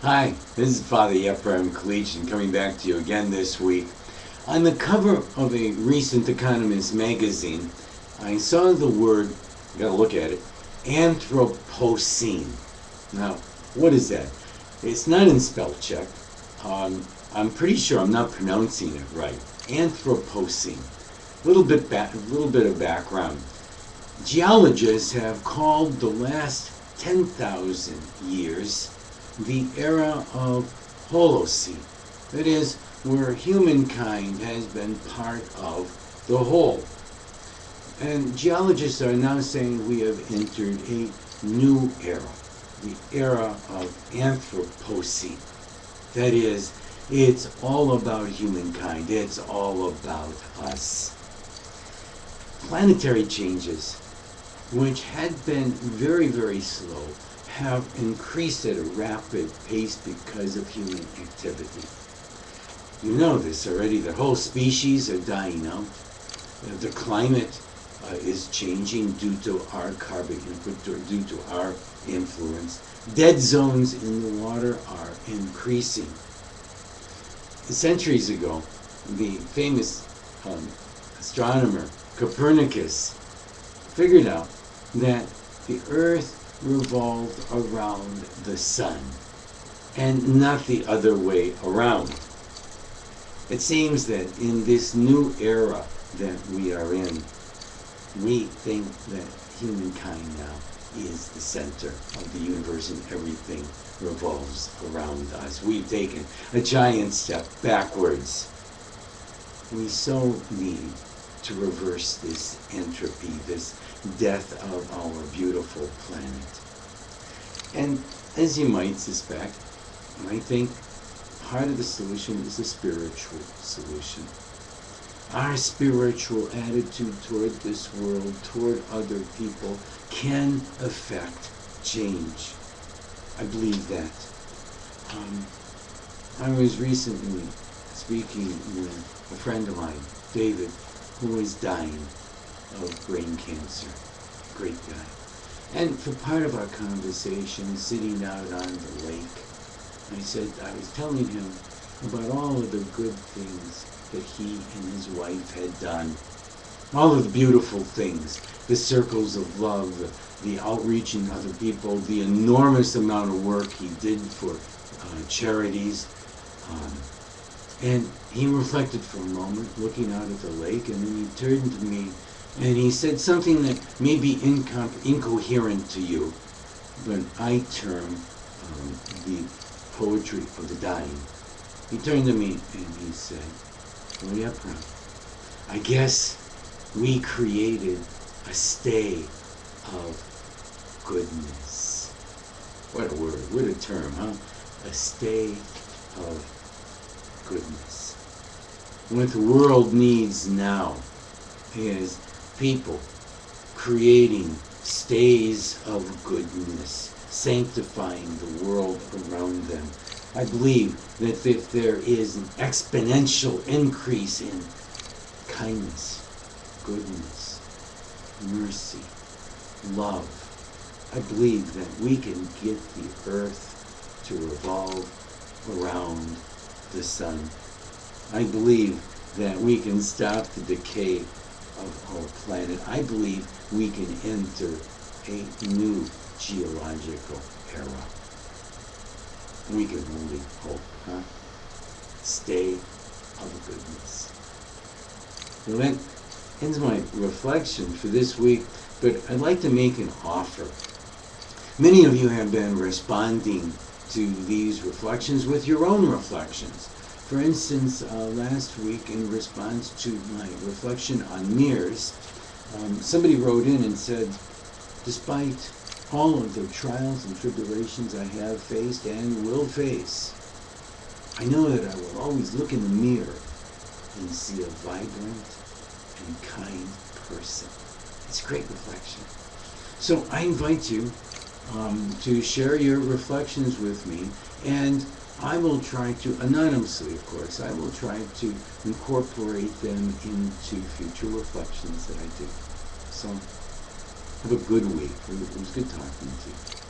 Hi, this is Father Yeprem Collegian coming back to you again this week. On the cover of a recent Economist magazine, I saw the word, you gotta look at it, Anthropocene. Now, what is that? It's not in spell check. I'm pretty sure I'm not pronouncing it right. Anthropocene. A little bit of background. Geologists have called the last 10,000 years the era of Holocene. That is, where humankind has been part of the whole. And geologists are now saying we have entered a new era, the era of Anthropocene. That is, it's all about humankind. It's all about us. Planetary changes, which had been very, very slow, have increased at a rapid pace because of human activity. You know this already, the whole species are dying out. The climate is changing due to our carbon input, due to our influence. Dead zones in the water are increasing. Centuries ago, the famous astronomer Copernicus figured out that the Earth revolved around the sun and not the other way around. It seems that in this new era that we are in, we think that humankind now is the center of the universe and everything revolves around us. We've taken a giant step backwards. We so need to reverse this entropy, this death of our beautiful planet. And as you might suspect, I think part of the solution is a spiritual solution. Our spiritual attitude toward this world, toward other people, can affect change. I believe that. I was recently speaking with a friend of mine, David, who was dying of brain cancer. Great guy. And for part of our conversation, sitting out on the lake, I was telling him about all of the good things that he and his wife had done. All of the beautiful things, the circles of love, the outreach in other people, the enormous amount of work he did for charities. And he reflected for a moment, looking out at the lake, and then he turned to me and he said something that may be incoherent to you, but I term the poetry of the dying. He turned to me and he said, "Oh, Yeprem, I guess we created a stay of goodness." What a word, what a term, huh? A stay of goodness. What the world needs now is people creating stays of goodness, sanctifying the world around them. I believe that if there is an exponential increase in kindness, goodness, mercy, love, I believe that we can get the earth to revolve around the sun. I believe that we can stop the decay of our planet. I believe we can enter a new geological era. We can only hope, huh? Stay of goodness. Well, that ends my reflection for this week, but I'd like to make an offer. Many of you have been responding to these reflections with your own reflections. For instance, last week, in response to my reflection on mirrors, somebody wrote in and said, despite all of the trials and tribulations I have faced and will face, I know that I will always look in the mirror and see a vibrant and kind person. It's a great reflection. So I invite you to share your reflections with me, and I will try to, anonymously of course, I will try to incorporate them into future reflections that I do. So have a good week. It was good talking to you.